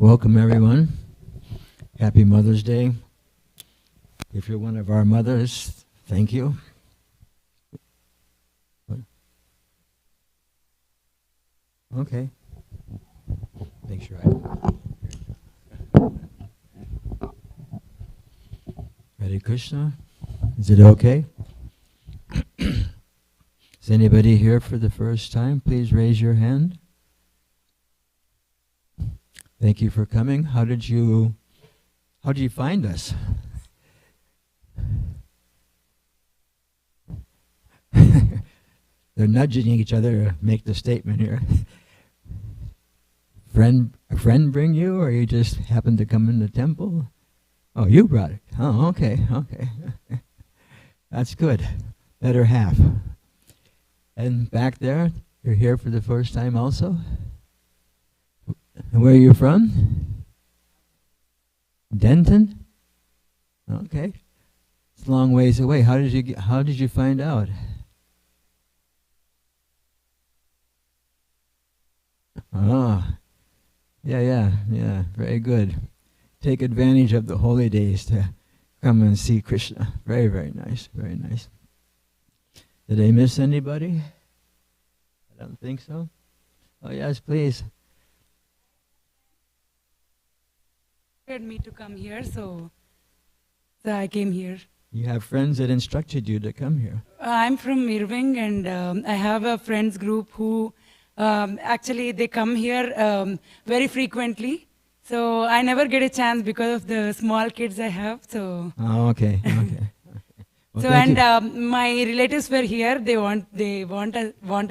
Welcome everyone. Happy Mother's Day. If you're one of our mothers, thank you. Okay. Make sure Hare Krishna. Is it okay? Is anybody here for the first time? Please raise your hand. Thank you for coming. How did you find us? They're nudging each other to make the statement here. A friend bring you, or you just happened to come in the temple? Oh, you brought it. Oh, okay. That's good. Better half. And back there, you're here for the first time also? And where are you from? Denton? Okay. It's a long ways away. How did you find out? Ah, yeah. Very good. Take advantage of the holy days to come and see Krishna. Very, very nice. Very nice. Did I miss anybody? I don't think so. Oh yes, please. Me to come here, so I came here. You have friends that instructed you to come here. I'm from Irving, and I have a friends group who actually they come here very frequently. So I never get a chance because of the small kids I have. So. Oh, okay. Well, so and my relatives were here. They want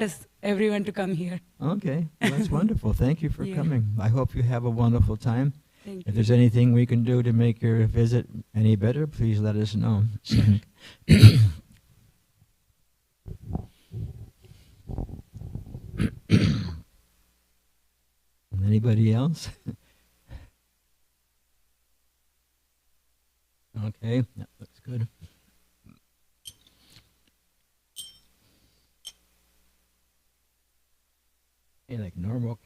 us everyone to come here. Okay, well, that's wonderful. Thank you for Yeah. coming. I hope you have a wonderful time. Thank If you. there's anything we can do to make your visit any better, please let us know. Anybody else? Okay, that looks good. Any normal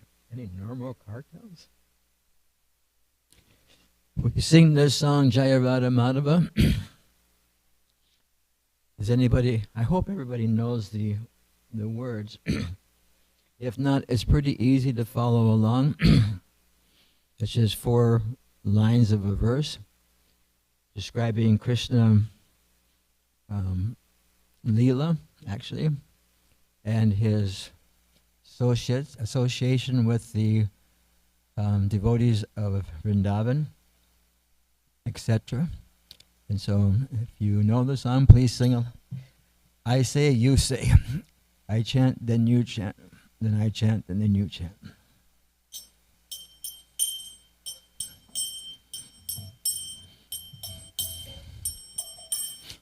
cartels? We sing this song, Jaya Radha Madhava. Does anybody, I hope everybody knows the words. If not, it's pretty easy to follow along. It's just 4 lines of a verse describing Krishna Leela, actually, and his association with the devotees of Vrindavan, etc. And so, if you know the song, please sing. I say, you say. I chant, then you chant. Then I chant, and then you chant.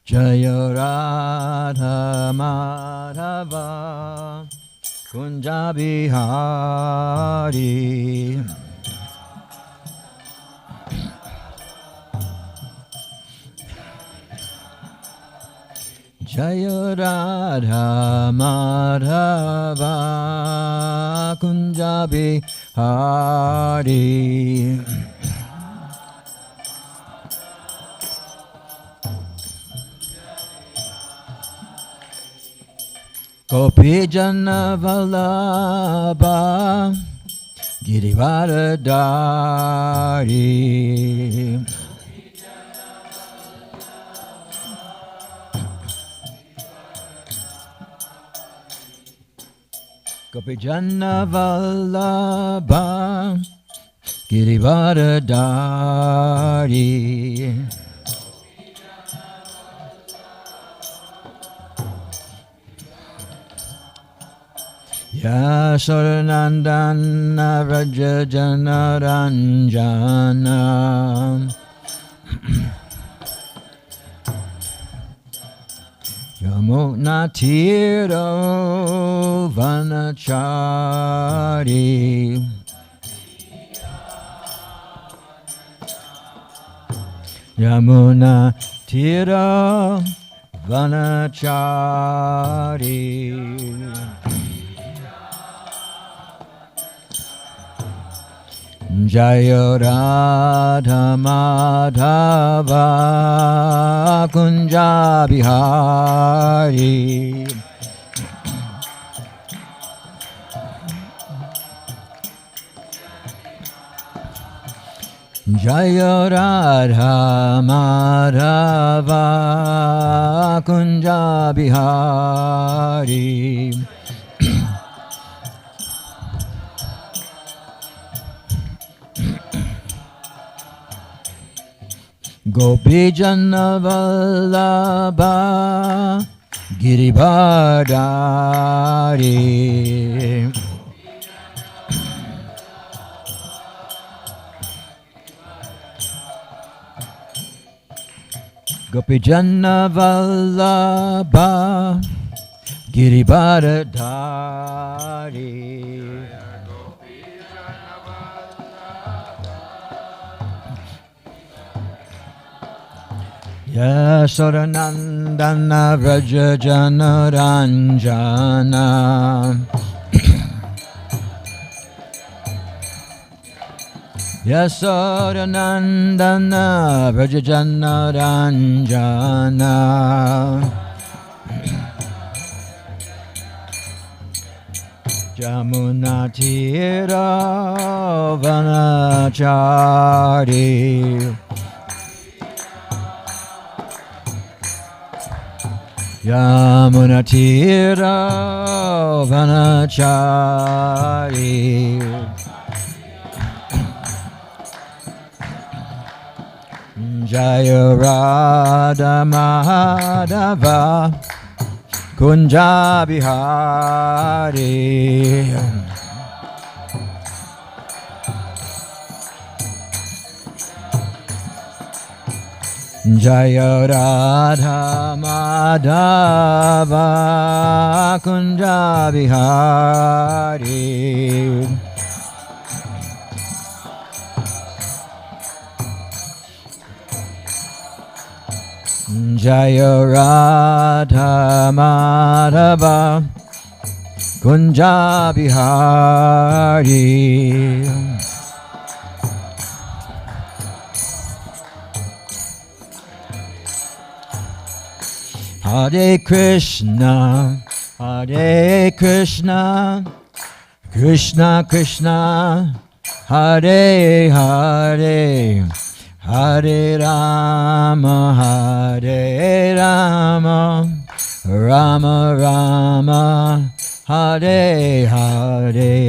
Jaya Radha Madhava Kunja Bihari Jaya Radha Madhava Kunja Bihari Gopi Jana Vallabha Girivardhari Gopi Jana Vallabha Girivardhari Yasodanandana Vraja Janaranjana Yamuna Tiro Vanachari Yamuna Tiro Vanachari Jaya Radha Madhava Kunja Bihari. Jaya Radha Madhava Kunja Bihari. Gopi Jana Vallabha Girivardhari. Gopi Jana Vallabha Girivardhari. Yasodanandana Vraja Jana Ranjana. Yasodanandana Vraja Jana Ranjana. Jamuna Tira Vanachari. Yamuna Tira Vanachari. Jaya Radha Madhava Kunja Bihari. Jaya Radha Madhava Kunja Bihari. Jaya Radha Madhava Kunja Bihari. Hare Krishna, Hare Krishna, Krishna Krishna, Hare Hare, Hare Rama, Hare Rama, Rama Rama, Hare Hare.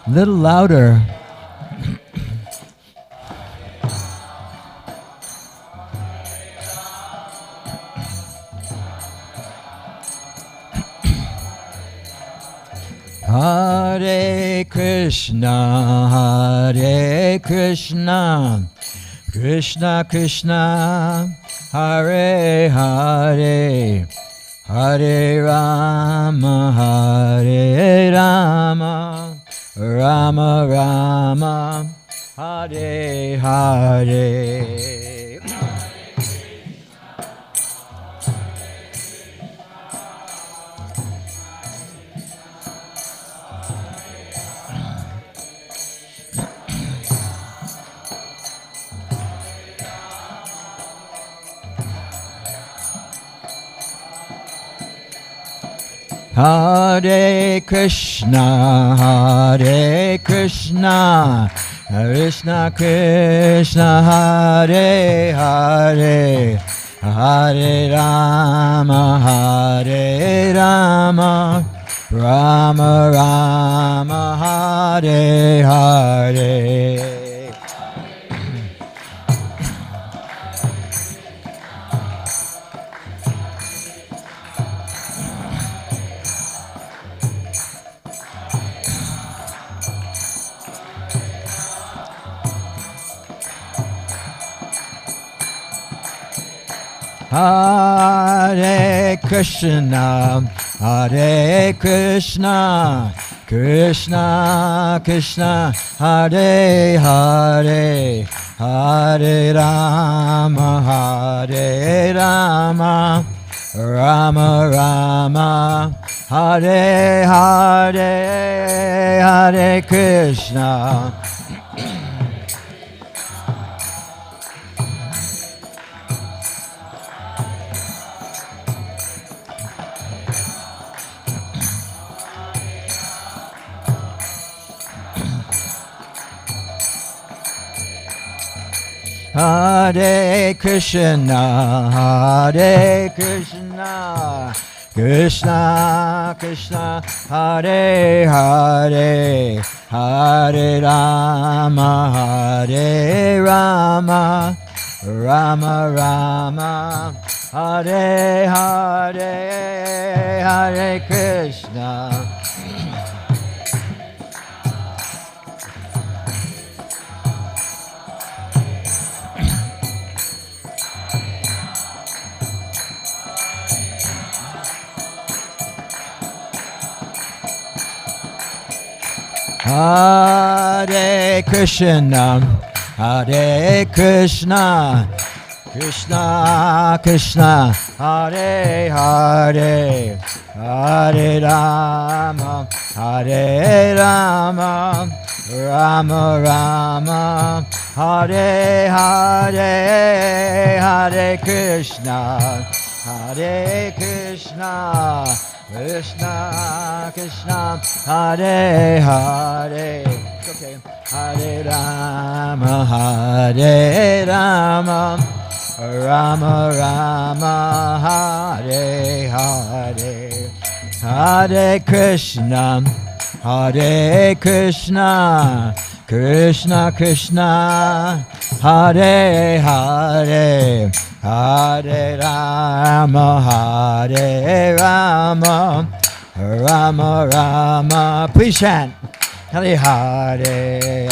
Little louder. Hare Krishna, Hare Krishna, Krishna Krishna, Hare Hare, Hare Rama, Hare Rama, Rama Rama, Hare Hare. Hare Krishna, Hare Krishna, Krishna Krishna, Hare Hare, Hare Rama, Hare Rama, Rama Rama, Hare Hare. Hare Krishna, Hare Krishna, Krishna Krishna, Hare Hare, Hare Rama, Hare Rama, Rama Rama, Hare Hare, Hare Krishna. Hare Krishna, Hare Krishna, Krishna Krishna, Hare Hare, Hare Rama, Hare Rama, Rama Rama, Hare Hare, Hare Krishna. Hare Krishna, Hare Krishna, Krishna Krishna, Hare Hare, Hare Rama, Hare Rama, Rama Rama, Hare Hare, Hare Krishna, Hare Krishna, Krishna Krishna, Hare Hare. Okay. Hare Rama, Hare Rama, Rama Rama, Hare Hare. Hare Krishna, Hare Krishna, Krishna Krishna, Hare Hare, Hare Rama, Hare Rama, Rama Rama. Please chant. Hare Hare.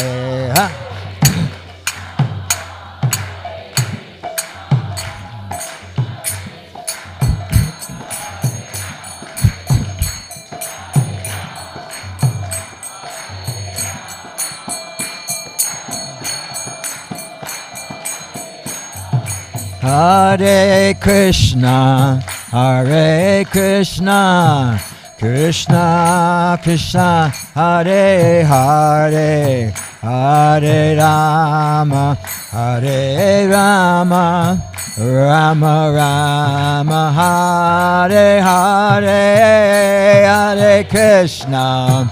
Hare Krishna, Hare Krishna, Krishna Krishna, Hare Hare, Hare Rama, Hare Rama, Rama Rama, Hare Hare, Hare Krishna.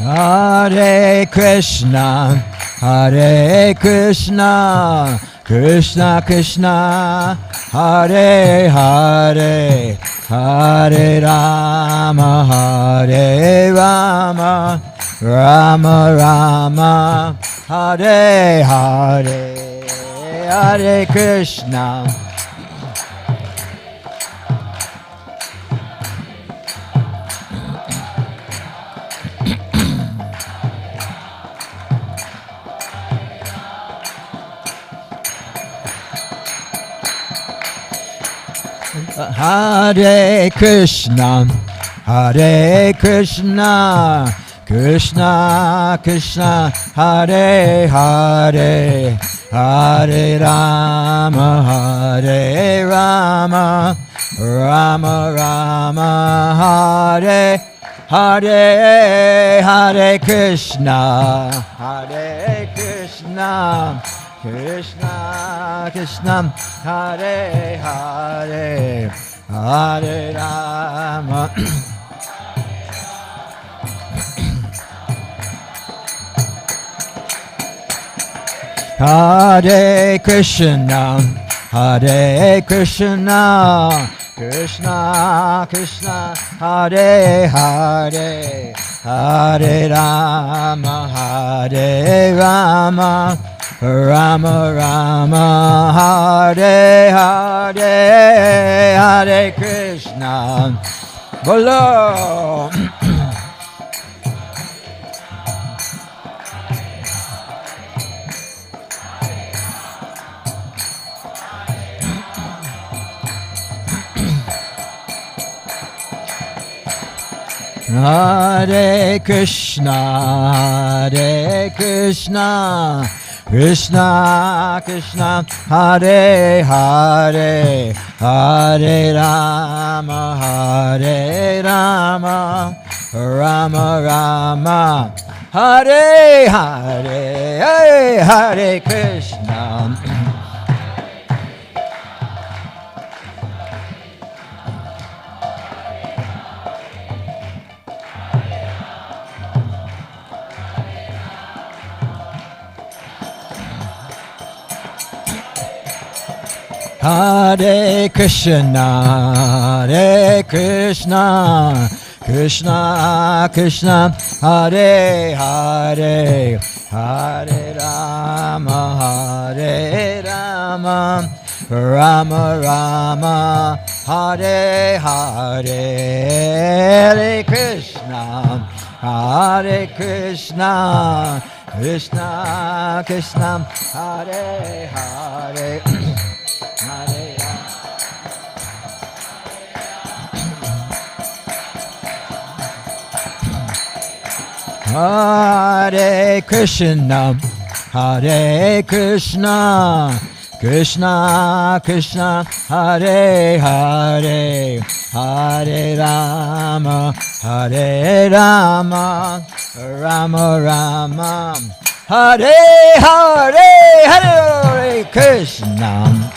Hare Krishna, Hare Krishna, Krishna Krishna, Hare Hare, Hare Rama, Hare Rama, Rama Rama, Hare Hare, Hare Krishna. Hare Krishna, Hare Krishna, Krishna Krishna, Hare Hare, Hare Rama, Hare Rama, Rama Rama, Hare Hare, Hare Krishna, Hare Krishna, Krishna Krishna, Hare Hare, Hare Rama. Hare Krishna, Hare Krishna, Krishna Krishna, Hare Hare, Hare Rama, Hare Rama, Rama Rama, Hare Hare, Hare Krishna. Bolo. Hare Krishna, Hare Krishna, Krishna Krishna, Hare Hare, Hare Rama, Hare Rama, Rama Rama, Hare Hare, Hare Krishna. Hare Krishna, Hare Krishna, Krishna Krishna, Hare Hare, Hare Rama, Hare Rama, Rama Rama, Hare Hare, Hare Krishna, Hare Krishna, Krishna Krishna, Hare Hare. Hare Krishna, Hare Krishna, Krishna Krishna, Hare Hare, Hare Rama, Hare Rama, Rama Rama, Hare Hare, Hare Krishna.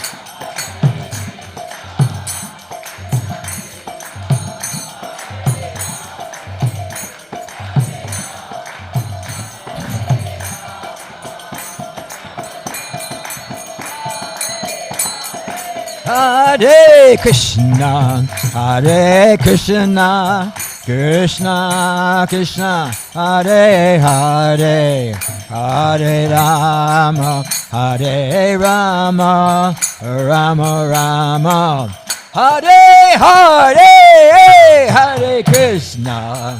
Hare Krishna, Hare Krishna, Krishna Krishna, Hare Hare, Hare Rama, Hare Rama, Rama Rama, Hare Hare, Hare Krishna.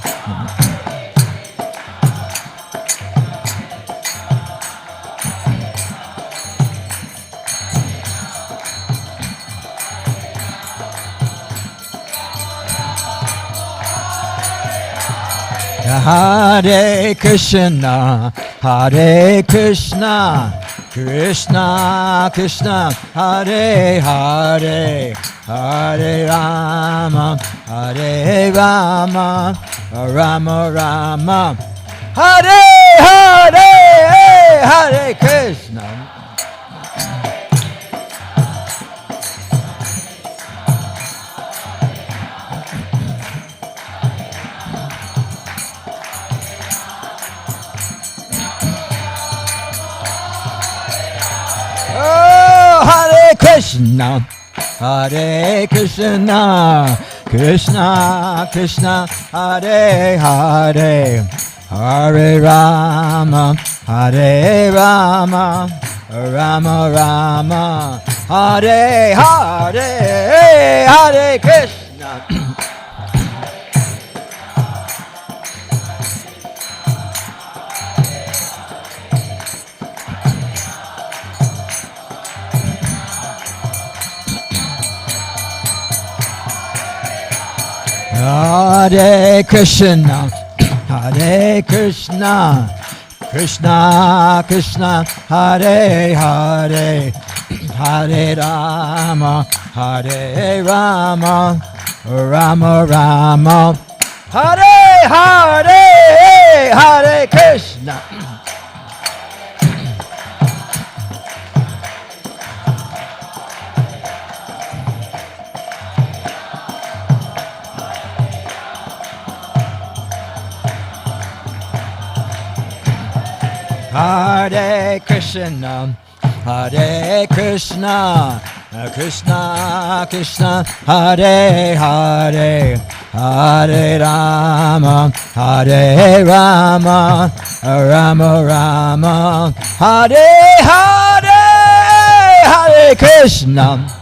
Hare Krishna, Hare Krishna, Krishna Krishna, Hare Hare, Hare Rama, Hare Rama, Rama Rama, Hare Hare, Hare Krishna. Krishna, Hare Krishna, Krishna Krishna, Hare Hare, Hare Rama, Hare Rama, Rama Rama, Hare Hare, Hare Krishna. Hare Krishna, Hare Krishna, Krishna Krishna, Hare Hare, Hare Rama, Hare Rama, Rama Rama, Hare Hare, Hare Krishna. Hare Krishna, Hare Krishna, Krishna Krishna, Hare Hare, Hare Rama, Hare Rama, Rama Rama, Hare Hare, Hare Krishna.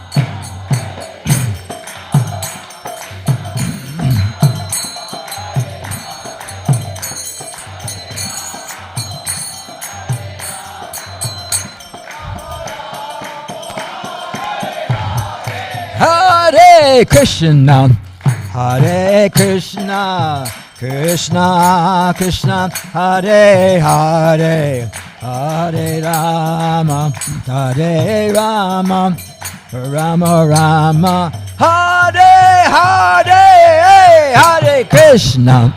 Hare Krishna, Hare Krishna, Krishna Krishna Hare Hare Hare Rama Hare Rama Rama Rama Hare Hare Hare Krishna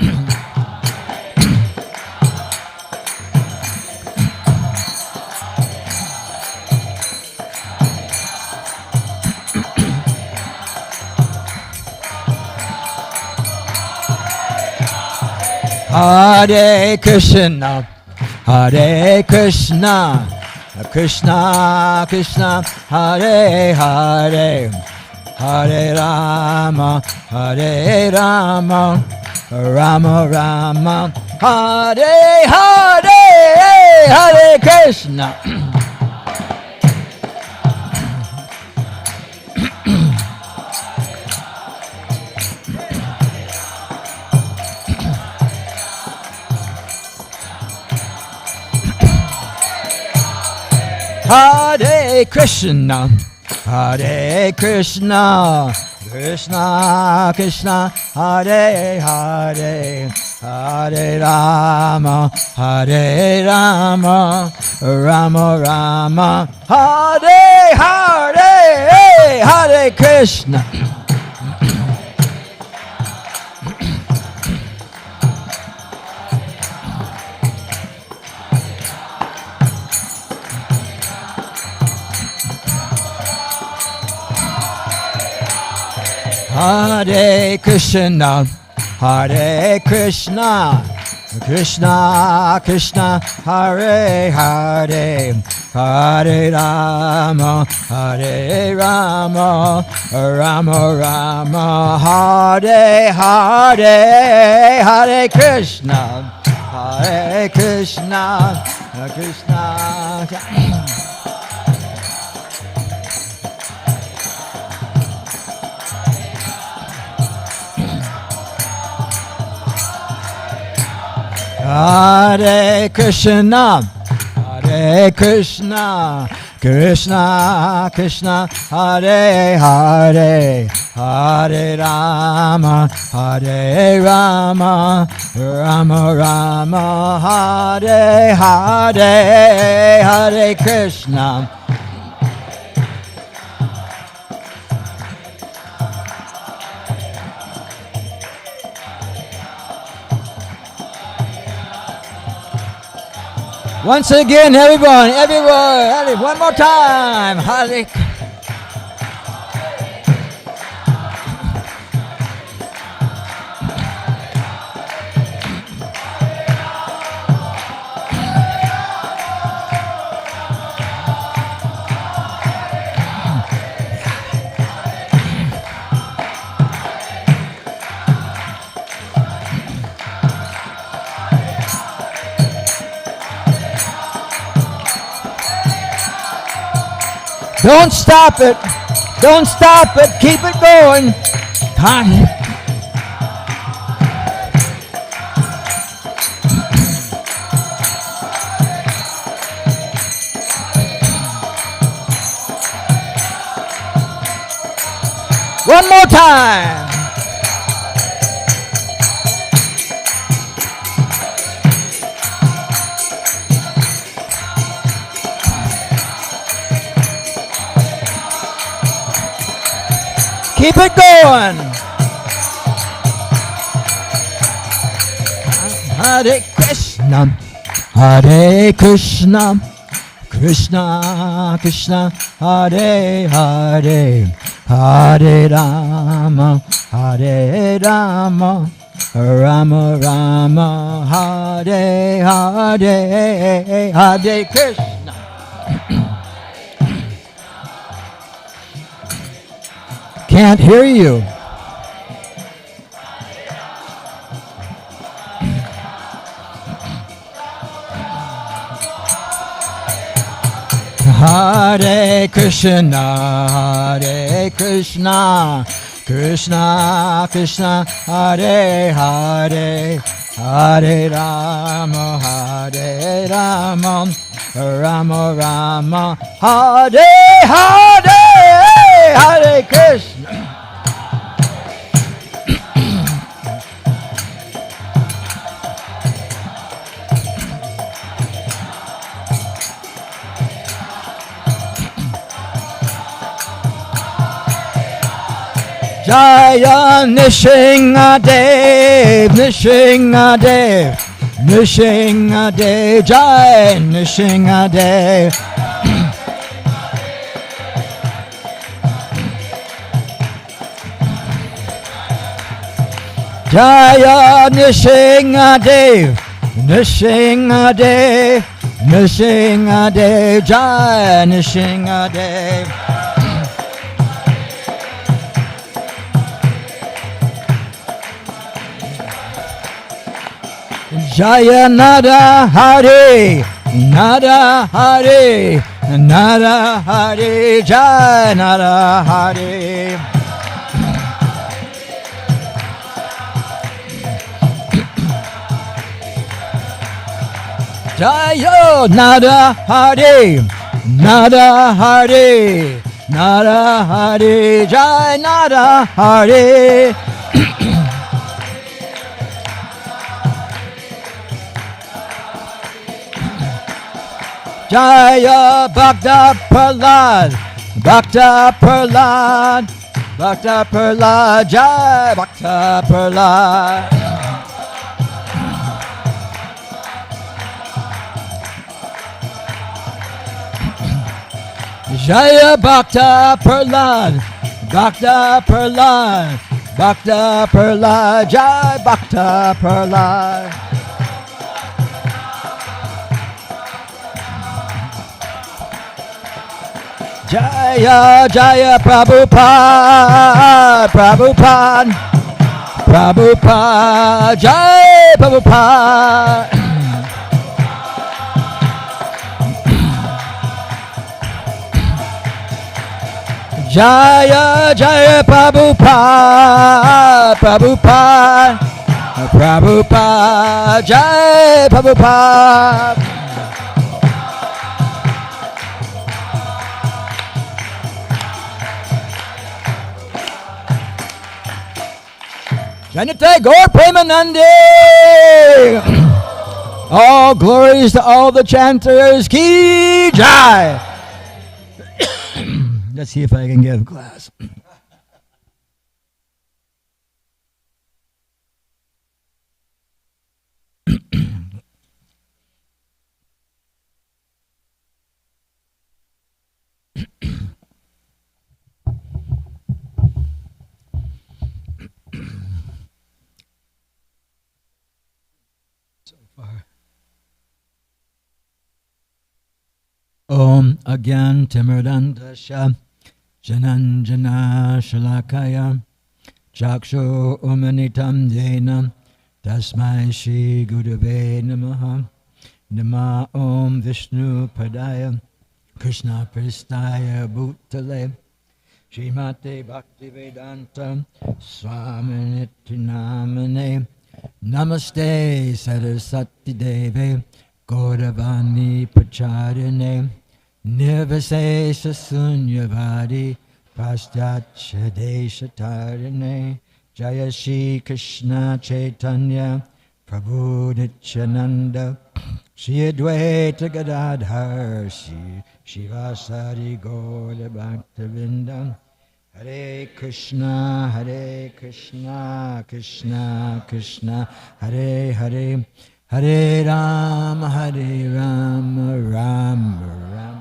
Hare Krishna, Hare Krishna, Krishna Krishna, Hare Hare, Hare Rama, Hare Rama, Rama Rama, Hare Hare, Hare Krishna. Hare Krishna, Hare Krishna, Krishna Krishna, Hare Hare, Hare Rama, Hare Rama, Rama Rama, Hare Hare, Hare Krishna. Hare Krishna, Hare Krishna, Krishna Krishna, Hare Hare, Hare Rama, Hare Rama, Rama Rama, Hare Hare, Hare Krishna, Hare Krishna, Krishna. Hare Krishna, Hare Krishna, Krishna Krishna, Hare Hare, Hare Rama, Hare Rama, Rama Rama, Hare Hare, Hare Krishna. Once again, everyone, everywhere, one more time. Hare. Don't stop it. Don't stop it. Keep it going. One more time. Keep it going. Hare Krishna, Hare Krishna, Krishna Krishna, Hare Hare, Hare Rama, Hare Rama, Rama Rama, Hare Hare, Hare Krishna. Can't hear you. Hare Krishna, Hare Krishna, Krishna Krishna, Hare Hare, Hare Rama, Hare Rama, Rama Rama, Hare Hare, Hare Krishna. Jaya Nrsimhadev, Nrsimhadev, Nrsimhadev, Jai Nrsimhadev. Jaya Nrsimhadev, Nrsimhadev, Nrsimhadev, Jai Nrsimhadev. Jaya Nada Hari, Nada Hari, Nada Hari, Jai Nada Hari. Jaya Nada Hari, Nada Hari, Nada Hari, Jai Nada Hari. Jaya Bhakta Prahlad, Bhakta Prahlad, Bhakta Prahlad, Jai Bhakta Prahlad. Jaya Bhakta Prahlad, Bhakta Prahlad, Bhakta Prahlad, Jai Bhakta Prahlad. Jaya Jaya Prabhupada, Prabhupada, Prabhupada, Jai Prabhupada. Jaya Jaya Prabhupada, Prabhupada, Prabhupada, Jai Prabhupada. Janate Gaur Premanande. All glories to all the chanters. Ki Jai. Let's see if I can get a glass. Om Agyan Timurdandasha Jananjana Shalakaya Chakshu Umanitam Dena Tasmai Shri Gurave Namaha Nama Om Vishnu Padaya Krishna Pristaya Bhutale Srimate Bhaktivedanta Swami Namane Namaste Saraswati Deve Gauravani Pacharine Nirvasesha Sunyavadi Paschatya Deshatarine Jaya Shri Krishna Chaitanya Prabhu Nityananda Shri Advaita Gadadhar Shri Shivasari Gaura Bhaktavinda Hare Krishna Krishna Krishna Hare Hare Hare Rama Rama Rama Hare.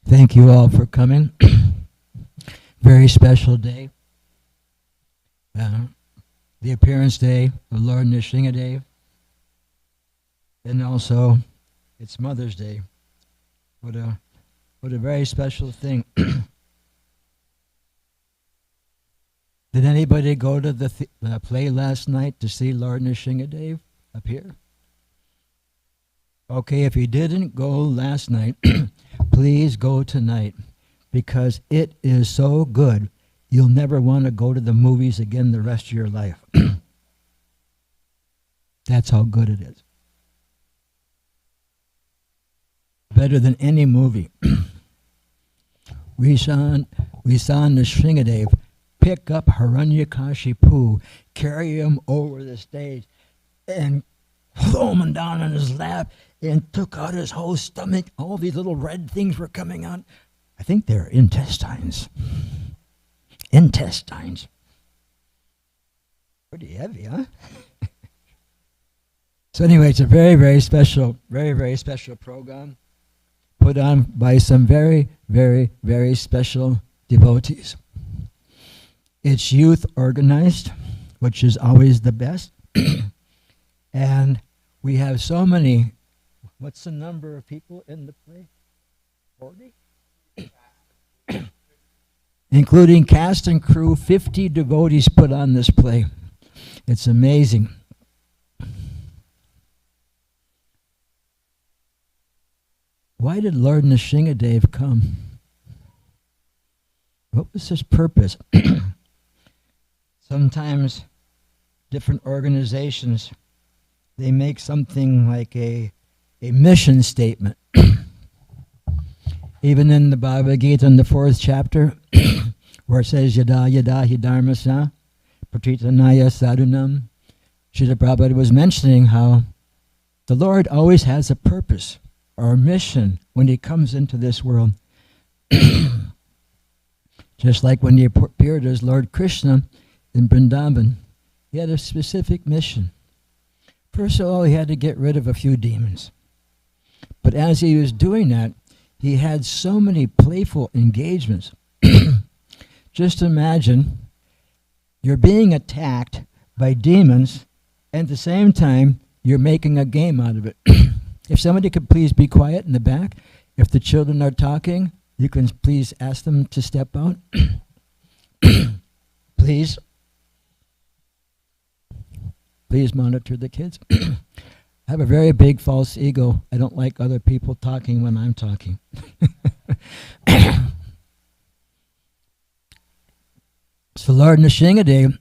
Thank you all for coming. Very special day. The appearance day of Lord Nrsimhadev. And also, it's Mother's Day. What a very special thing. Did anybody go to the play last night to see Lord Nrsimhadev up here? Okay, if you didn't go last night, please go tonight, because it is so good, you'll never want to go to the movies again the rest of your life. That's how good it is. Better than any movie. We saw Nrsimhadev pick up Hiranyakashipu, carry him over the stage, and threw him down on his lap and took out his whole stomach. All these little red things were coming out. I think they're intestines. Intestines. Pretty heavy, huh? So anyway, it's a very, very special program put on by some very, very, very special devotees. It's youth organized, which is always the best. And we have so many, what's the number of people in the play? 40? Including cast and crew, 50 devotees put on this play. It's amazing. Why did Lord Nrsimhadev come? What was his purpose? Sometimes different organizations, they make something like a mission statement. Even in the Bhagavad Gita in the 4th chapter, where it says, Yada yada hi dharmasa, Patitanaya sadhunam, Srila Prabhupada was mentioning how the Lord always has a purpose or a mission when he comes into this world. Just like when he appeared as Lord Krishna in Vrindavan, he had a specific mission. First of all, he had to get rid of a few demons. But as he was doing that, he had so many playful engagements. Just imagine you're being attacked by demons, and at the same time, you're making a game out of it. If somebody could please be quiet in the back, if the children are talking, you can please ask them to step out. Please. Please monitor the kids. I have a very big false ego. I don't like other people talking when I'm talking. So Lord Nrsimhadev,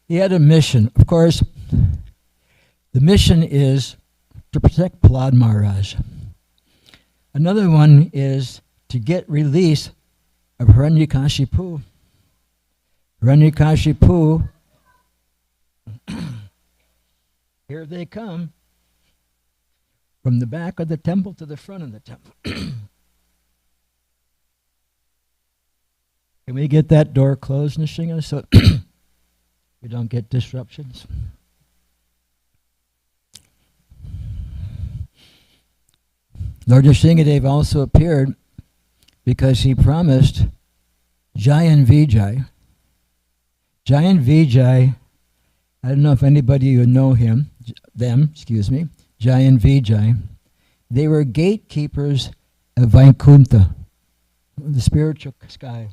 he had a mission. Of course, the mission is to protect Prahlad Maharaj. Another one is to get release of Hiranyakashipu. Hiranyakashipu, here they come, from the back of the temple to the front of the temple. Can we get that door closed, Nrsimha, so we don't get disruptions? Lord Nrsimhadev also appeared because he promised Jai and Vijay. Jai and Vijay, I don't know if anybody would know Jai and Vijay. They were gatekeepers of Vaikuntha, the spiritual sky.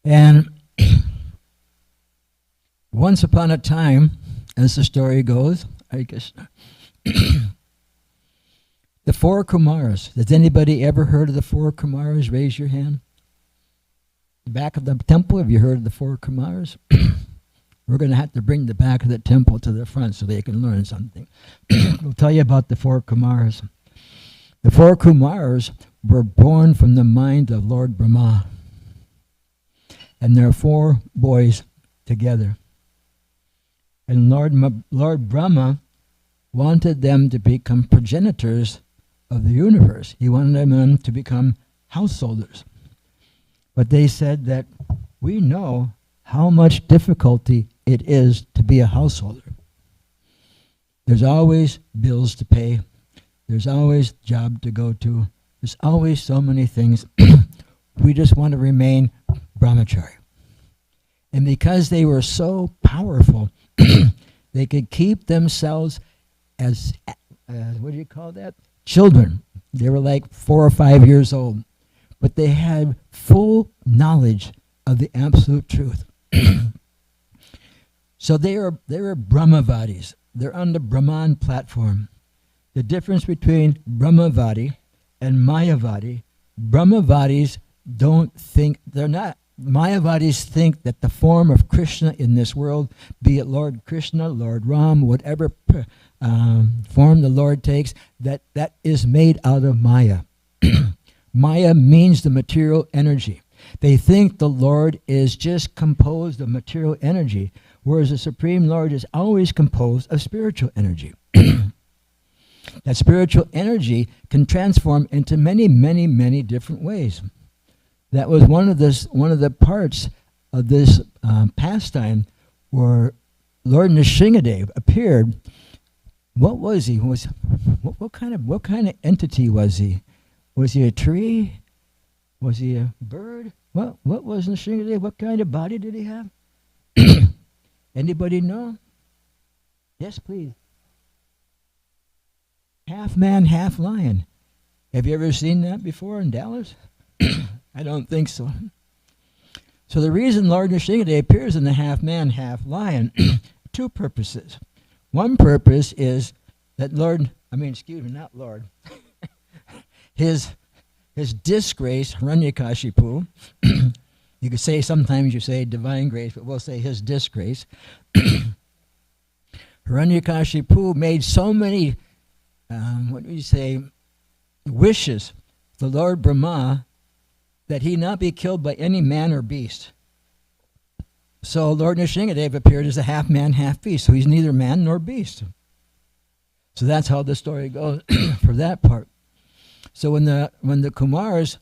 And once upon a time, as the story goes, I guess, the 4 Kumaras. Has anybody ever heard of the 4 Kumaras? Raise your hand. The back of the temple, have you heard of the 4 Kumaras? We're going to have to bring the back of the temple to the front so they can learn something. We'll tell you about the 4 Kumaras. The 4 Kumaras were born from the mind of Lord Brahma. And there are 4 boys together. And Lord Brahma wanted them to become progenitors of the universe. He wanted them to become householders. But they said that we know how much difficulty it is to be a householder. There's always bills to pay. There's always job to go to. There's always so many things. We just want to remain brahmachari. And because they were so powerful, they could keep themselves as, what do you call that? Children. They were like 4 or 5 years old. But they had full knowledge of the absolute truth. So they are Brahmavadis. They're on the Brahman platform. The difference between Brahmavadi and Mayavadi, Brahmavadis don't think, they're not. Mayavadis think that the form of Krishna in this world, be it Lord Krishna, Lord Ram, whatever form the Lord takes, that is made out of Maya. Maya means the material energy. They think the Lord is just composed of material energy, whereas the Supreme Lord is always composed of spiritual energy. That spiritual energy can transform into many, many, many different ways. That was one of the parts of this pastime where Lord Nrsimha appeared. What was he? What kind of entity was he? Was he a tree? Was he a bird? What was Nrsimha? What kind of body did he have? Anybody know? Yes, please. Half man, half lion. Have you ever seen that before in Dallas? I don't think so. So the reason Lord Nrsimha appears in the half man, half lion, two purposes. One purpose is that his disgrace, Hiranyakashipu, you could say sometimes you say divine grace, but we'll say his disgrace. Hiranyakashipu made so many, wishes, the Lord Brahma, that he not be killed by any man or beast. So Lord Nrsimha appeared as a half man, half beast. So he's neither man nor beast. So that's how the story goes for that part. So when the Kumars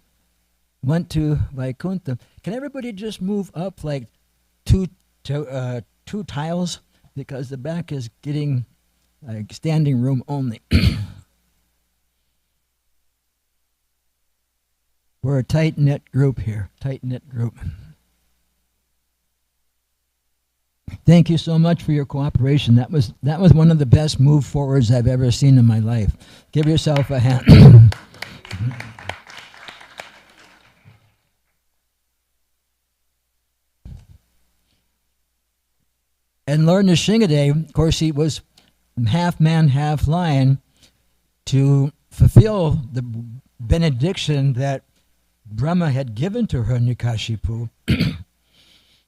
went to Vaikuntha, can everybody just move up like two tiles? Because the back is getting like standing room only. We're a tight-knit group here, tight-knit group. Thank you so much for your cooperation. That was one of the best move forwards I've ever seen in my life. Give yourself a hand. And Lord Nrsimha, of course, he was half man, half lion to fulfill the benediction that Brahma had given to Hiranyakashipu.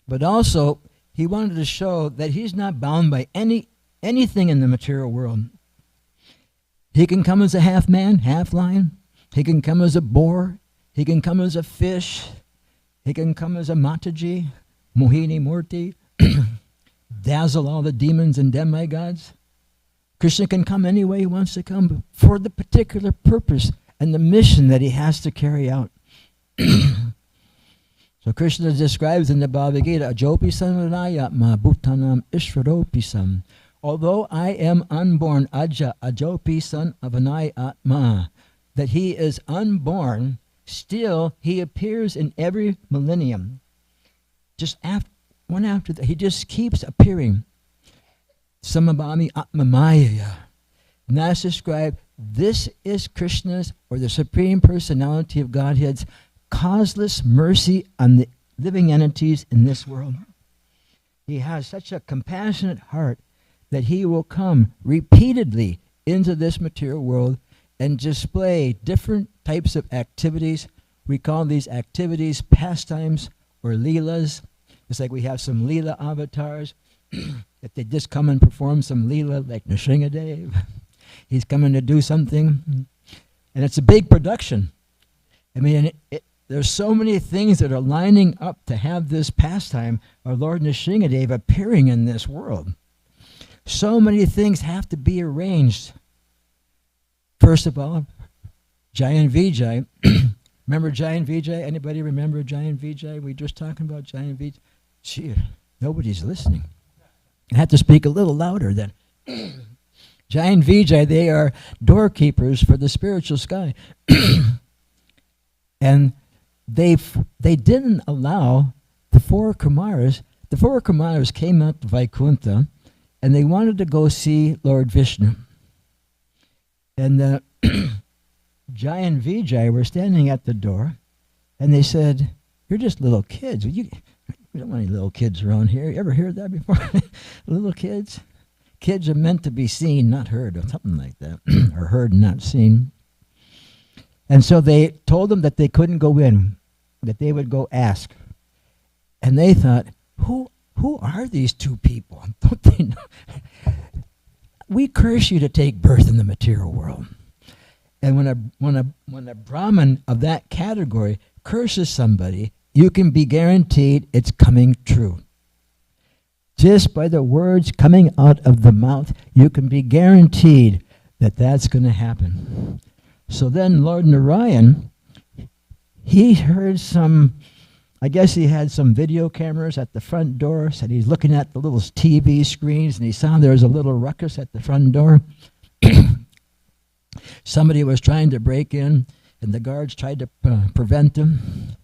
But also, he wanted to show that he's not bound by anything in the material world. He can come as a half man, half lion. He can come as a boar. He can come as a fish. He can come as a Mataji, Mohini Murti, dazzle all the demons and demigods. Krishna can come any way he wants to come for the particular purpose and the mission that he has to carry out. So Krishna describes in the Bhagavad Gita, Ajopi sanarayatma bhutanam ishvaropisam. Although I am unborn, ajopi son of anai atma, that he is unborn, still he appears in every millennium. Just one after that, he just keeps appearing. Samabhami atmamaya. And that's described, this is Krishna's, or the Supreme Personality of Godhead's, causeless mercy on the living entities in this world. He has such a compassionate heart that he will come repeatedly into this material world and display different types of activities. We call these activities pastimes or leelas. It's like we have some leela avatars that they just come and perform some leela, like Nrsimha. He's coming to do something. And it's a big production. I mean, there's so many things that are lining up to have this pastime of Lord Nrsimha appearing in this world. So many things have to be arranged. First of all, Giant Vijay. Remember Giant Vijay? Anybody remember Giant Vijay? We were just talking about Giant Vijay. Gee, nobody's listening. I have to speak a little louder then. Giant Vijay, they are doorkeepers for the spiritual sky. And they didn't allow the four Kumaras. The four Kumaras came out to Vaikuntha, and they wanted to go see Lord Vishnu. And the Giant Vijay were standing at the door, and they said, "You're just little kids. We don't want any little kids around here. You ever heard that before? Little kids? Kids are meant to be seen, not heard," or something like that, or heard and not seen. And so they told them that they couldn't go in, that they would go ask. And they thought, who are these two people? Don't they know? We curse you to take birth in the material world. And when a Brahmin of that category curses somebody, you can be guaranteed it's coming true. Just by the words coming out of the mouth, you can be guaranteed that that's going to happen. So then Lord Narayan, he heard I guess he had some video cameras at the front door, said he's looking at the little TV screens, and he saw there was a little ruckus at the front door. Somebody was trying to break in, and the guards tried to prevent them.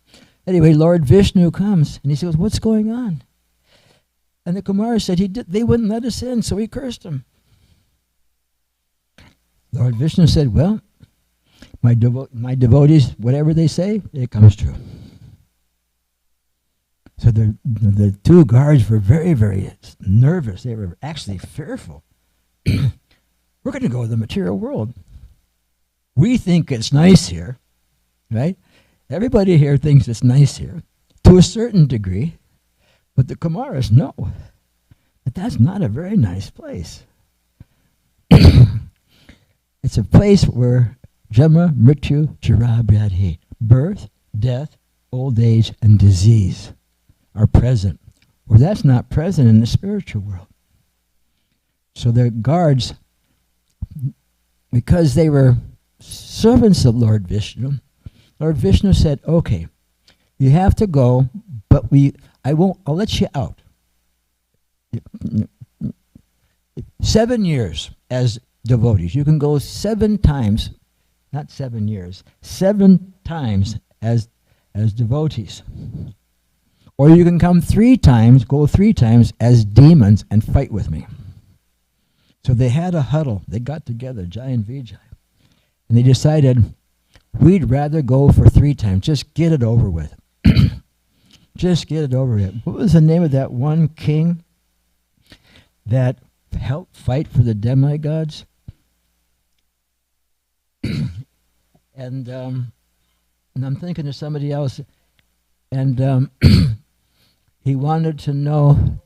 Anyway, Lord Vishnu comes, and he says, what's going on? And the Kumar said they wouldn't let us in, so he cursed them. Lord Vishnu said, well, my devotees, whatever they say, it comes true. So the two guards were very, very nervous. They were actually fearful. We're going to go to the material world. We think it's nice here, right? Everybody here thinks it's nice here, to a certain degree. But the Kumaras know that that's not a very nice place. It's a place where Janma, Mrityu, Jara, Vyadhi, birth, death, old age, and disease are present, where that's not present in the spiritual world. So the guards, because they were servants of Lord Vishnu said, okay, you have to go, but I'll let you out. 7 years as devotees. You can go 7 times, not 7 years, 7 times as devotees. Or you can come 3 times, go 3 times as demons and fight with me. So they had a huddle. They got together, Jai and Vijay. And they decided, we'd rather go for 3 times. Just get it over with. Just get it over with. What was the name of that one king that helped fight for the demigods? And I'm thinking of somebody else. And he wanted to know,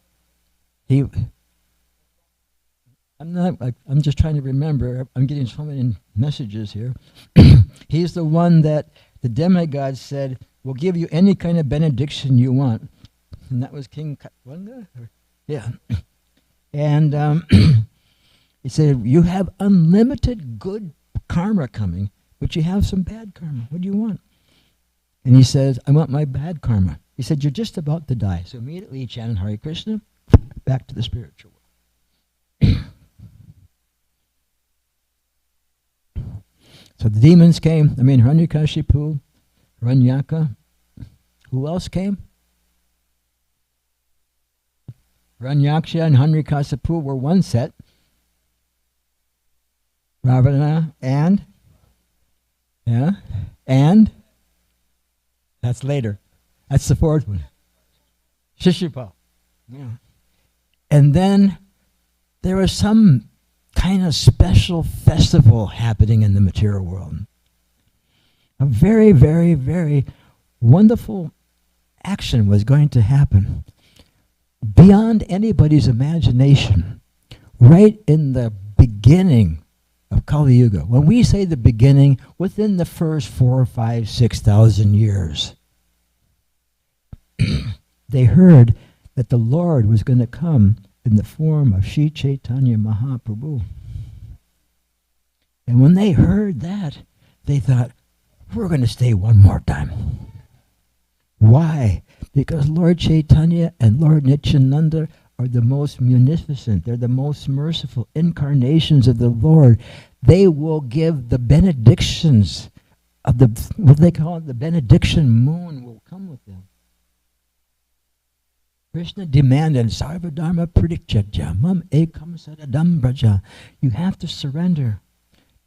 I'm just trying to remember. I'm getting so many messages here. He's the one that the demigods said, we'll give you any kind of benediction you want. And that was King Katwanga? Yeah. And he said, you have unlimited good karma coming, but you have some bad karma. What do you want? And he says, I want my bad karma. He said, you're just about to die. So immediately he chanted Hare Krishna, back to the spiritual world. So the demons came. Hiranyakashipu, Hiranyaka. Who else came? Hiranyaksha and Hiranyakasipu were one set. Ravana and that's later. That's the 4th one. Shishupal. Yeah. And then there was some kind of special festival happening in the material world. A very, very, very wonderful action was going to happen beyond anybody's imagination, right in the beginning of Kali Yuga. When we say the beginning, within the first 4, 5, 6,000 years, they heard that the Lord was going to come in the form of Sri Chaitanya Mahaprabhu. And when they heard that, they thought, we're going to stay one more time. Why? Because Lord Chaitanya and Lord Nityananda are the most munificent, they're the most merciful incarnations of the Lord. They will give the benedictions of what they call it, the benediction moon will come with them. Krishna demanded, Sarvadharma pradikchaja, mam ekam sadadam braja. You have to surrender.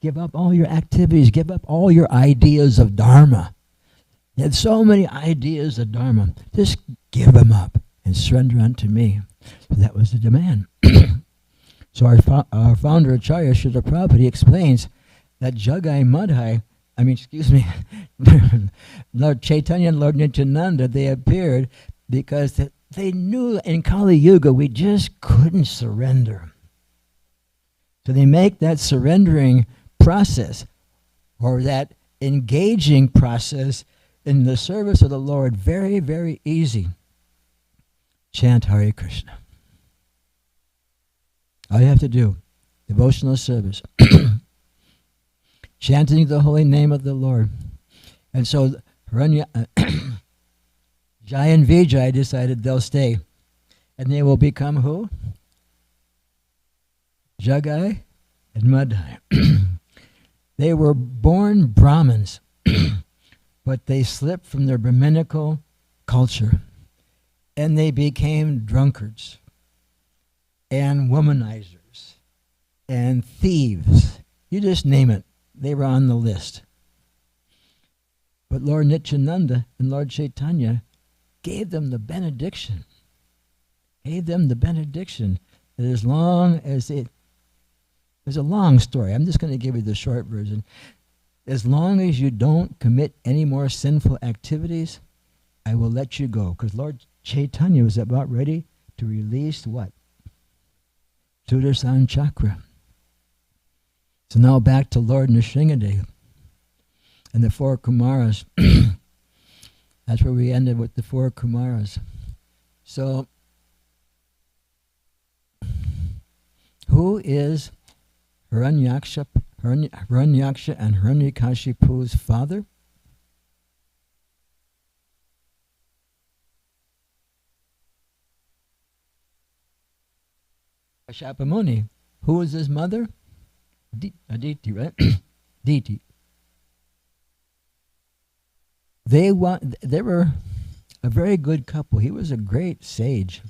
Give up all your activities. Give up all your ideas of Dharma. You had so many ideas of Dharma. Just give them up and surrender unto me. So that was the demand. So our founder, Acharya Srila Prabhupada, he explains that Jagai Madhai, Lord Chaitanya and Lord Nityananda, they appeared because they knew in Kali Yuga we just couldn't surrender. So they make that surrendering process, or that engaging process, in the service of the Lord, very, very easy. Chant Hare Krishna. All you have to do, devotional service. Chanting the holy name of the Lord. And so Jai and Vijay decided they'll stay. And they will become who? Jagai and Madhai. They were born Brahmins, but they slipped from their Brahminical culture. And they became drunkards and womanizers and thieves. You just name it. They were on the list. But Lord Nityananda and Lord Chaitanya gave them the benediction. That as long as there's a long story. I'm just going to give you the short version. As long as you don't commit any more sinful activities, I will let you go. Because Lord Chaitanya was about ready to release what? Sudarshan Chakra. So now back to Lord Nrsimha and the four Kumaras. That's where we ended with the four Kumaras. So, who is Hiranyaksha and Hiranyakashipu's father? Kashyapa Muni. Who was his mother? Aditi, right? Diti. They were a very good couple. He was a great sage.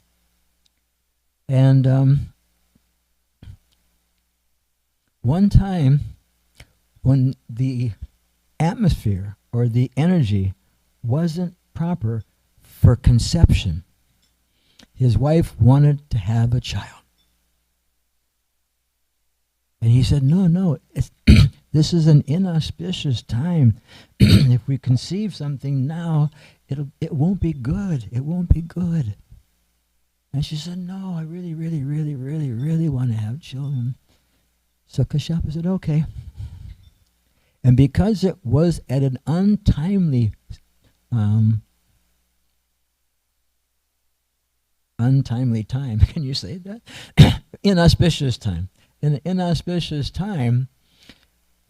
And one time, when the atmosphere or the energy wasn't proper for conception, his wife wanted to have a child. And he said, no, this is an inauspicious time. If we conceive something now, it won't be good. It won't be good. And she said, no, I really, really, really, really, really want to have children. So Kashyapa said, okay. And because it was at an untimely time, can you say that? Inauspicious time. In an inauspicious time,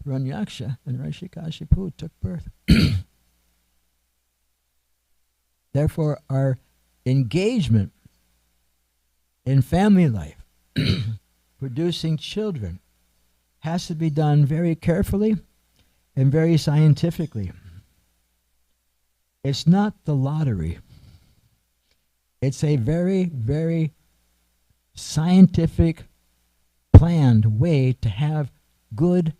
Hiranyaksha and Hiranyakashipu took birth. Therefore, our engagement in family life, producing children, has to be done very carefully and very scientifically. It's not the lottery. It's a very, very scientific, planned way to have good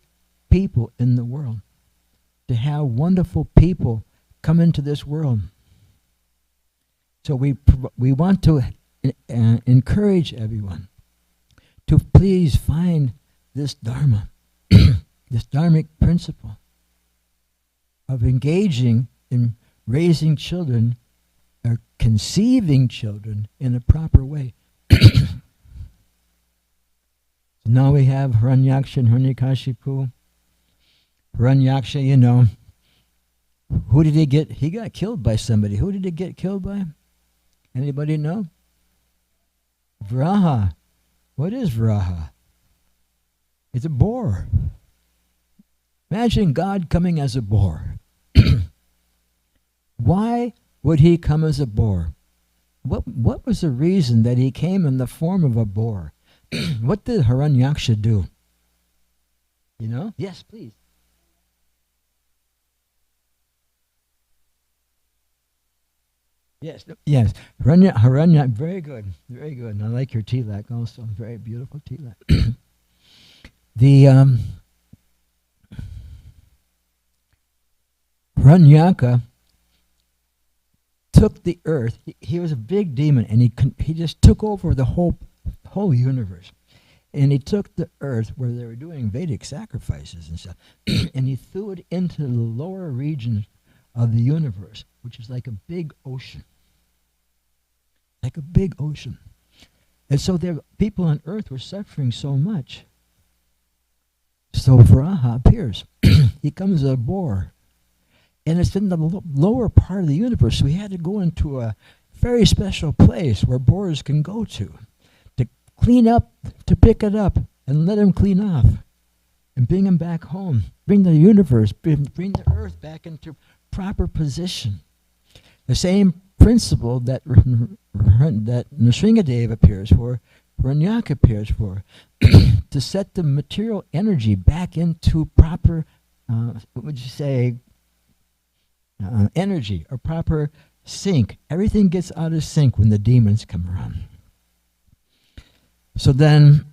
people in the world, to have wonderful people come into this world. So we want to encourage everyone to please find this dharma, this dharmic principle of engaging in raising children or conceiving children in a proper way. So now we have Hiranyaksha and Hiranyakashipu. Hiranyaksha, who did he get? He got killed by somebody. Who did he get killed by? Anybody know? Vraha. What is Vraha? It's a boar. Imagine God coming as a boar. Why would he come as a boar? What was the reason that he came in the form of a boar? What did Hiranyaksha do? You know? Yes, please. Yes. Hiranya, very good, very good. And I like your tilak also, very beautiful tilak. The Hiranyaka took the earth. He was a big demon, and he just took over the whole universe. And he took the earth where they were doing Vedic sacrifices and stuff, and he threw it into the lower regions of the universe, which is like a big ocean. Like a big ocean. And so people on earth were suffering so much. So Vraha appears. He comes as a boar. And it's in the lower part of the universe, so he had to go into a very special place where boars can go to clean up, to pick it up and let him clean off and bring him back home, bring the universe, bring the earth back into proper position. The same principle that Nrsimha appears for, Ranyak appears for, to set the material energy back into proper, what would you say, energy or proper sync. Everything gets out of sync when the demons come around. So then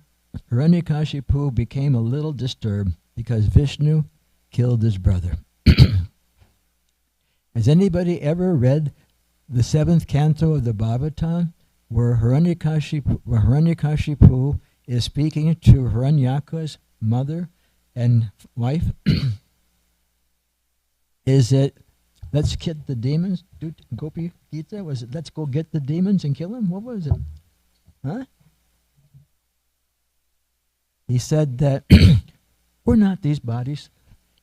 Hiranyakashipu became a little disturbed because Vishnu killed his brother. Has anybody ever read the 7th canto of the Bhagavatam where Hiranyakashipu is speaking to Hiranyaka's mother and wife? Is it, let's get the demons? Gopi Gita? Was it, let's go get the demons and kill them? What was it? Huh? He said that we're not these bodies.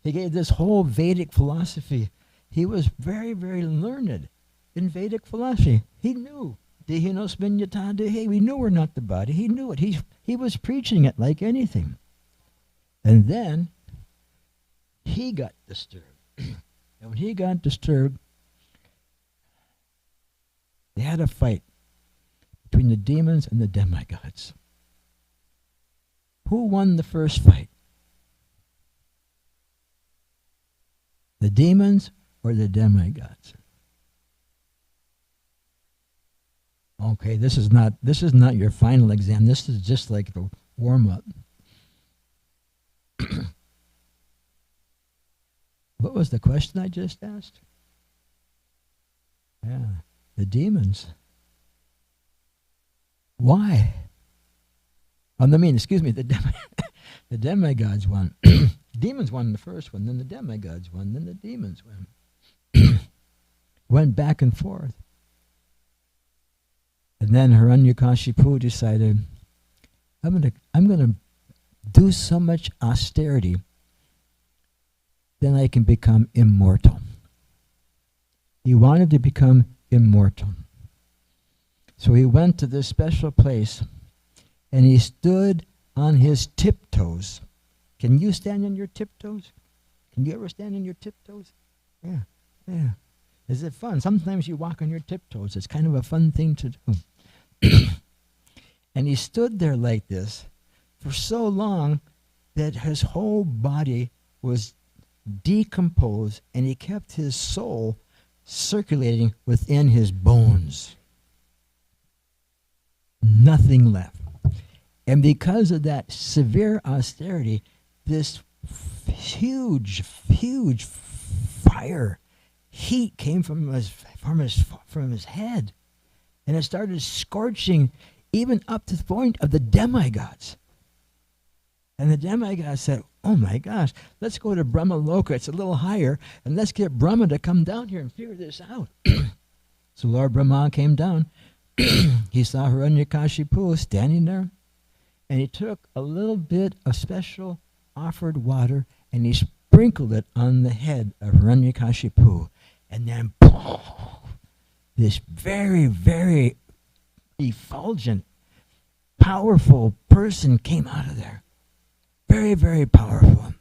He gave this whole Vedic philosophy. He was very, very learned in Vedic philosophy. He knew. We knew we're not the body. He knew it. He was preaching it like anything. And then he got disturbed. And when he got disturbed, they had a fight between the demons and the demigods. Who won the first fight? The demons or the demigods? Okay, this is not your final exam. This is just like the warm-up. What was the question I just asked? Yeah, the demons. Why? The demigods won. Demons won the first one, then the demigods won, then the demons won. Went back and forth. And then Hiranyakashipu decided, I'm gonna do so much austerity, then I can become immortal. He wanted to become immortal. So he went to this special place and he stood on his tiptoes. Can you stand on your tiptoes? Can you ever stand on your tiptoes? Yeah, yeah. Is it fun? Sometimes you walk on your tiptoes. It's kind of a fun thing to do. And he stood there like this for so long that his whole body was decomposed and he kept his soul circulating within his bones. Nothing left. And because of that severe austerity, this huge fire, heat came from his head. And it started scorching even up to the point of the demigods. And the demigods said, oh my gosh, let's go to Brahma Loka. It's a little higher. And let's get Brahma to come down here and figure this out. So Lord Brahma came down. He saw Hiranyakashipu standing there. And he took a little bit of special offered water and he sprinkled it on the head of Hiranyakashipu. And then this very, very effulgent, powerful person came out of there. Very, very powerful.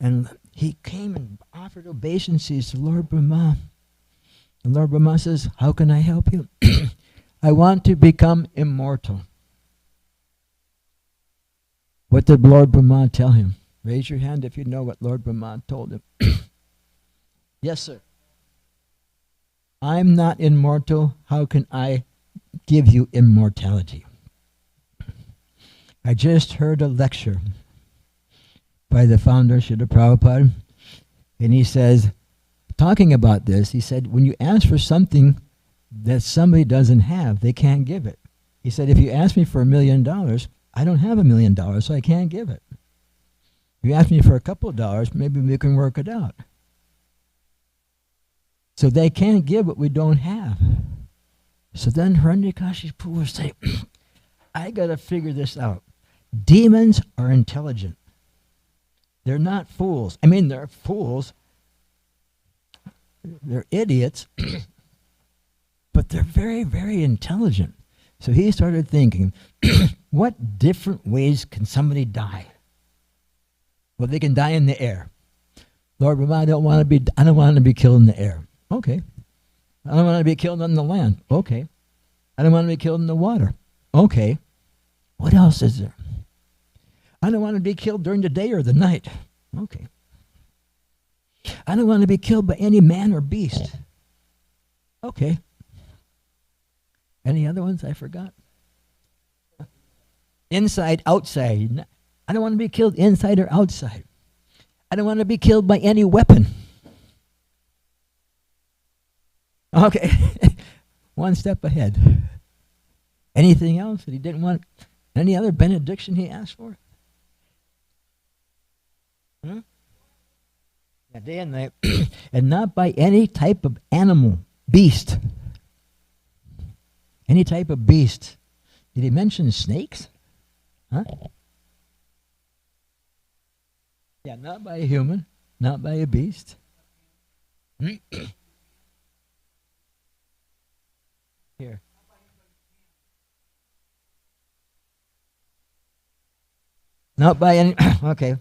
And he came and offered obeisances to Lord Brahma. And Lord Brahma says, how can I help you? I want to become immortal. What did Lord Brahma tell him? Raise your hand if you know what Lord Brahma told him. Yes, sir. I'm not immortal. How can I give you immortality? I just heard a lecture by the founder, Srila Prabhupada, and he says, talking about this, he said, when you ask for something that somebody doesn't have, they can't give it. He said, if you ask me for $1 million, I don't have $1 million, so I can't give it. If you ask me for a couple of dollars, maybe we can work it out. So they can't give what we don't have. So then Hiranyakashipu will say, I got to figure this out. Demons are intelligent. They're not fools. I mean, they're fools. They're idiots, but they're very, very intelligent. So he started thinking, what different ways can somebody die? Well, they can die in the air. Lord, I don't want to be killed in the air. Okay. I don't want to be killed on the land. Okay. I don't want to be killed in the water. Okay. What else is there? I don't want to be killed during the day or the night. Okay. I don't want to be killed by any man or beast. Okay. Any other ones I forgot? Inside, outside. I don't want to be killed inside or outside. I don't want to be killed by any weapon. Okay. One step ahead. Anything else that he didn't want? Any other benediction he asked for? Yeah, day and night. And not by any type of animal, beast. Any type of beast. Did he mention snakes? Huh? Yeah, not by a human, not by a beast. Here. Not by any, okay.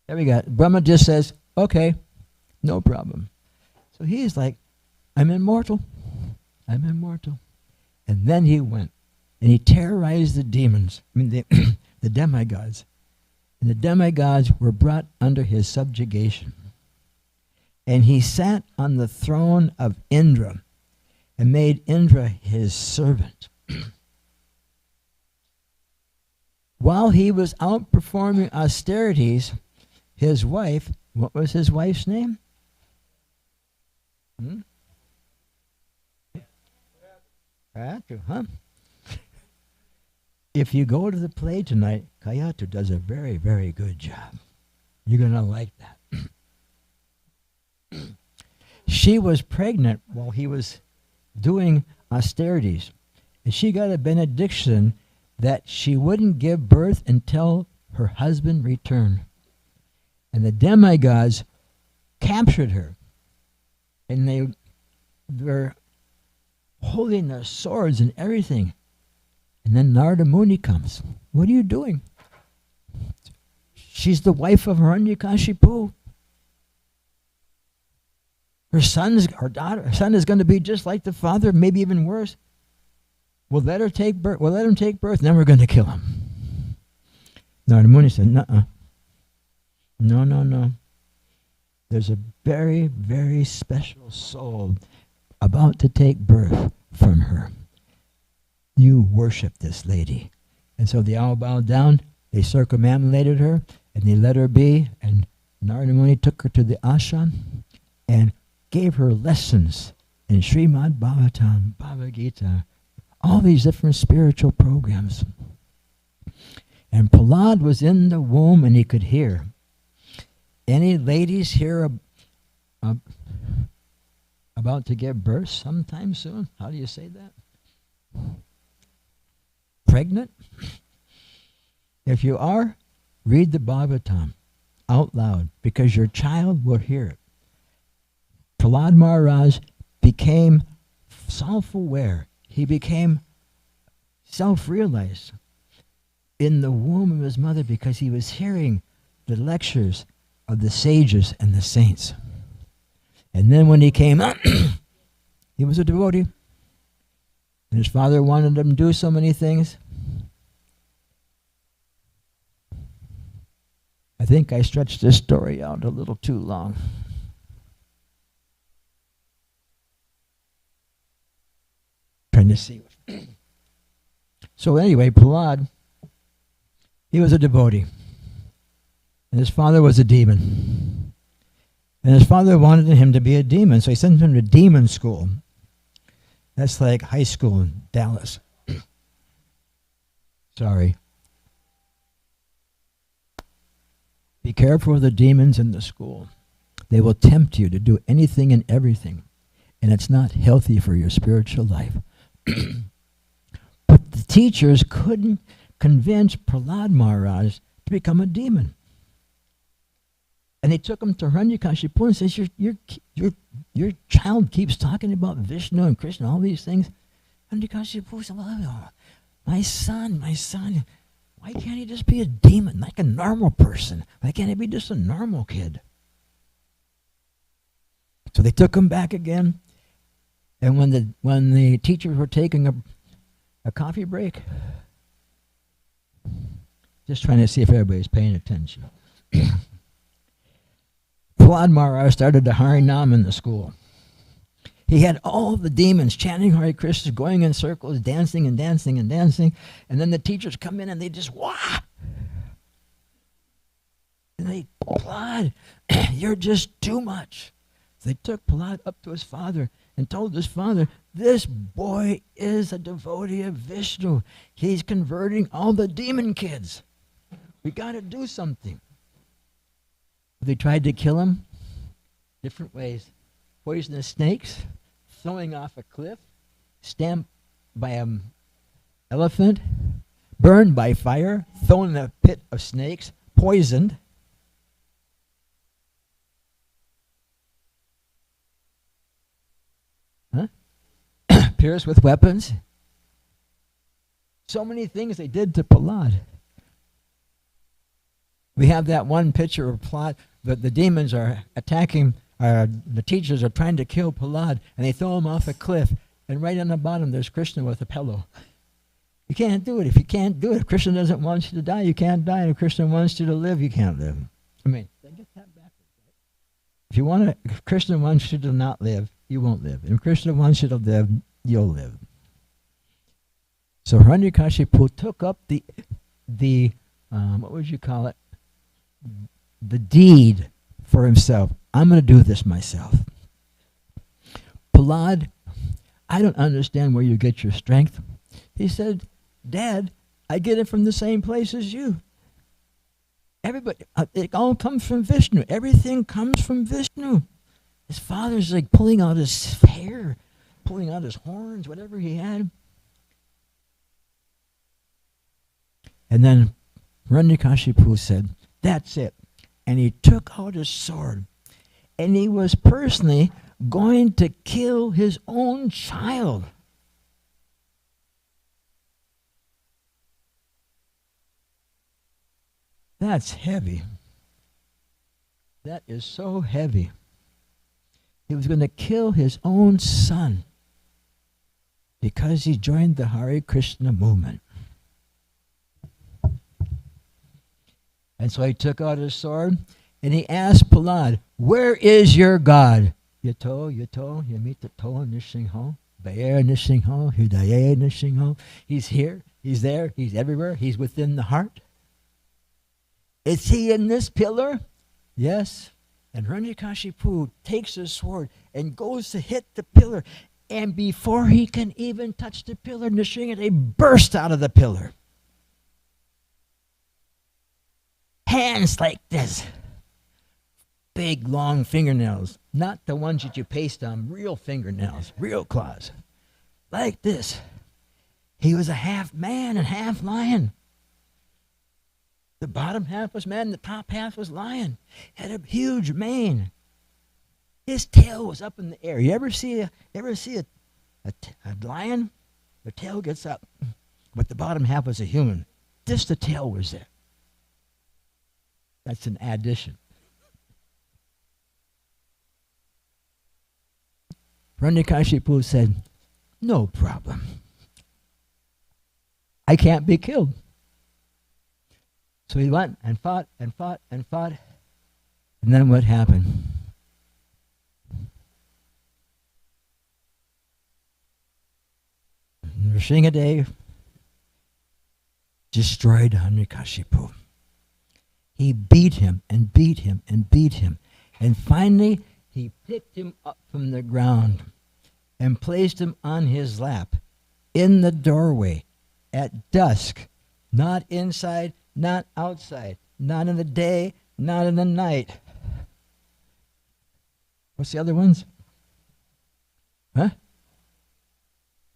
There we go. Brahma just says, okay, no problem. So he's like, I'm immortal. I'm immortal. And then he went and he terrorized the demons, the demigods. And the demigods were brought under his subjugation. And he sat on the throne of Indra and made Indra his servant. While he was out performing austerities, his wife, what was his wife's name? Kayatu, huh? If you go to the play tonight, Kayatu does a very, very good job. You're going to like that. She was pregnant while he was doing austerities. And she got a benediction that she wouldn't give birth until her husband returned. And the demigods captured her. And they were holding their swords and everything. And then Narada Muni comes. What are you doing? She's the wife of Hiranyakashipu. Her son is going to be just like the father, maybe even worse. We'll let her take birth. We'll let him take birth, and then we're going to kill him. Narada Muni said, nuh-uh. No. There's a very, very special soul about to take birth from her. You worship this lady. And so they all bowed down, they circumambulated her, and they let her be, and Narada Muni took her to the ashram and gave her lessons in Srimad Bhagavatam, Bhagavad Gita, all these different spiritual programs. And Prahlad was in the womb and he could hear. Any ladies here about to give birth sometime soon? How do you say that? Pregnant? If you are, read the Bhagavatam out loud because your child will hear it. Prahlad Maharaj became self-aware. He became self-realized in the womb of his mother because he was hearing the lectures of the sages and the saints. And then when he came out, he was a devotee. And his father wanted him to do so many things. I think I stretched this story out a little too long. Trying to see. So anyway, Prahlad, he was a devotee. And his father was a demon. And his father wanted him to be a demon, so he sent him to demon school. That's like high school in Dallas. Sorry. Be careful of the demons in the school. They will tempt you to do anything and everything. And it's not healthy for your spiritual life. But the teachers couldn't convince Prahlad Maharaj to become a demon. And they took him to Hiranyakashipu and says, your child keeps talking about Vishnu and Krishna, all these things. Hiranyakashipu said, well, my son, why can't he just be a demon, like a normal person? Why can't he be just a normal kid? So they took him back again. And when the teachers were taking a coffee break, just trying to see if everybody's paying attention. Prahlad Maharaj started the Harinam in the school. He had all the demons chanting Hare Krishna, going in circles, dancing and dancing and dancing. And then the teachers come in and they just, wah! And they, Prahlad, you're just too much. So they took Prahlad up to his father and told his father, this boy is a devotee of Vishnu. He's converting all the demon kids. We got to do something. They tried to kill him different ways. Poisonous snakes, throwing off a cliff, stamped by an elephant, burned by fire, thrown in a pit of snakes, poisoned. Pierced with weapons. So many things they did to Prahlad. We have that one picture of Prahlad that the demons are attacking, the teachers are trying to kill Prahlad, and they throw him off a cliff, and right on the bottom there's Krishna with a pillow. You can't do it. If you can't do it, if Krishna doesn't want you to die, you can't die. And if Krishna wants you to live, you can't live. I mean, they get that backwards, right? If Krishna wants you to not live, you won't live. And if Krishna wants you to live, you'll live. So Hiranyakashipu took up the what would you call it? The deed for himself. I'm going to do this myself. Prahlad, I don't understand where you get your strength. He said, Dad, I get it from the same place as you. Everybody, it all comes from Vishnu. Everything comes from Vishnu. His father's like pulling out his hair, pulling out his horns, whatever he had. And then Hiranyakashipu said, that's it. And he took out his sword. And he was personally going to kill his own child. That's heavy. That is so heavy. He was going to kill his own son because he joined the Hare Krishna movement. And so he took out his sword and he asked Prahlad, where is your God? Yato, Yamita to Nrsimha, Baya Nrsimha, Hridaya Nrsimha. He's here, he's there, he's everywhere, he's within the heart. Is he in this pillar? Yes. And Hiranyakashipu takes his sword and goes to hit the pillar. And before he can even touch the pillar, Nrsimha burst out of the pillar. Hands like this. Big, long fingernails. Not the ones that you paste on, real fingernails, real claws. Like this. He was a half man and half lion. The bottom half was man, the top half was lion. Had a huge mane. His tail was up in the air. You ever see a lion? The tail gets up, but the bottom half was a human. Just the tail was there. That's an addition. Hiranyakashipu said, no problem. I can't be killed. So he went and fought and fought and fought. And then what happened? Nrsimha destroyed Hiranyakashipu. He beat him and beat him and beat him. And finally, he picked him up from the ground and placed him on his lap in the doorway at dusk, not inside, not outside, not in the day, not in the night. What's the other ones? Huh?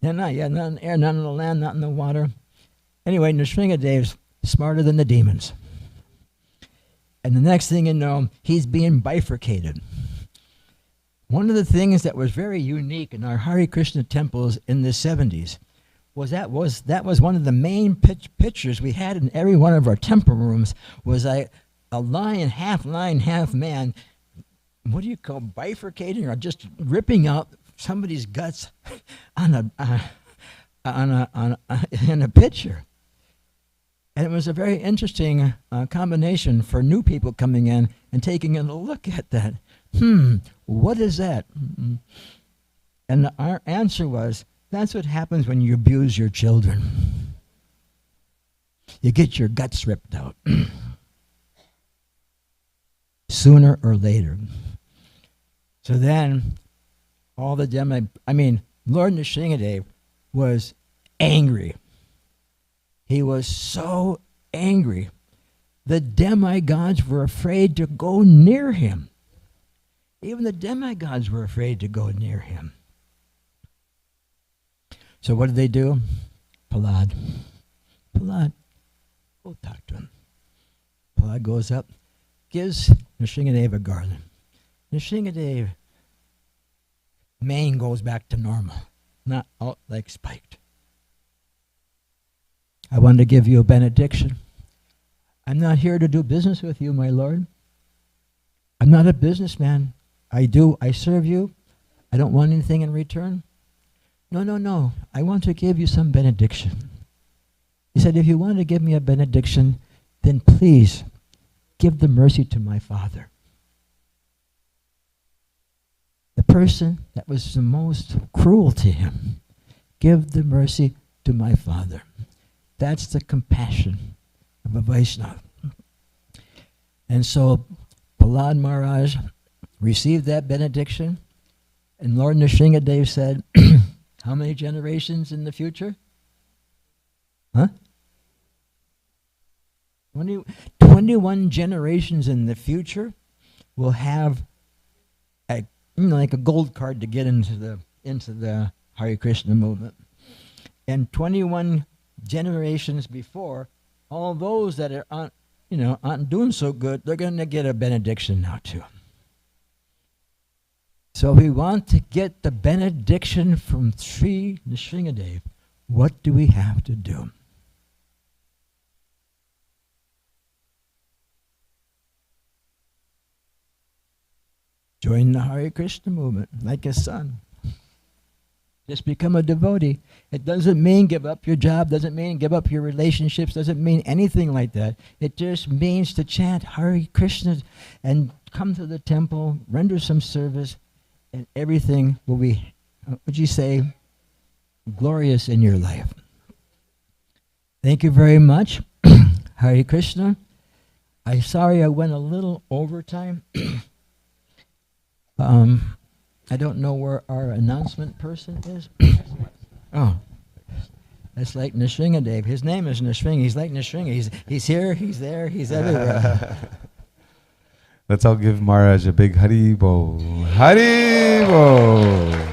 Not in the air, not in the land, not in the water. Anyway, Nrsimha is smarter than the demons. And the next thing you know, he's being bifurcated. One of the things that was very unique in our Hare Krishna temples in the 70s that was one of the main pictures we had in every one of our temple rooms, was a lion, half man, what do you call bifurcating, or just ripping out somebody's guts in a picture. And it was a very interesting combination for new people coming in and taking a look at that. What is that? And our answer was, that's what happens when you abuse your children. You get your guts ripped out. Sooner or later. So then, Lord Nrsimhadev was angry. He was so angry. The demigods were afraid to go near him. Even the demigods were afraid to go near him. So what did they do? Prahlad, go talk to him. Prahlad goes up, gives Nrsimhadev a garland. Nrsimhadev, mane goes back to normal, not out like spiked. I want to give you a benediction. I'm not here to do business with you, my Lord. I'm not a businessman. I serve you. I don't want anything in return. No. I want to give you some benediction. He said, if you want to give me a benediction, then please give the mercy to my father. The person that was the most cruel to him. Give the mercy to my father. That's the compassion of a Vaishnava. And so Prahlad Maharaj received that benediction, and Lord Nrsimhadev said, how many generations in the future? 21 generations in the future will have like a gold card to get into the Hare Krishna movement. And 21 generations before, all those that aren't doing so good, they're going to get a benediction now too. So we want to get the benediction from Sri Nrsimhadev. What do we have to do? Join the Hare Krishna movement like a son. Just become a devotee. It doesn't mean give up your job, doesn't mean give up your relationships, doesn't mean anything like that. It just means to chant Hare Krishna and come to the temple, render some service, and everything will be, would you say, glorious in your life. Thank you very much. Hare Krishna. I'm sorry I went a little over time. I don't know where our announcement person is. Oh, that's like Nrsimhadev. His name is Nrsimha. He's like Nrsimha. He's here, he's there, he's everywhere. Let's all give Maharaj a big Hari Bol. Hari Bol.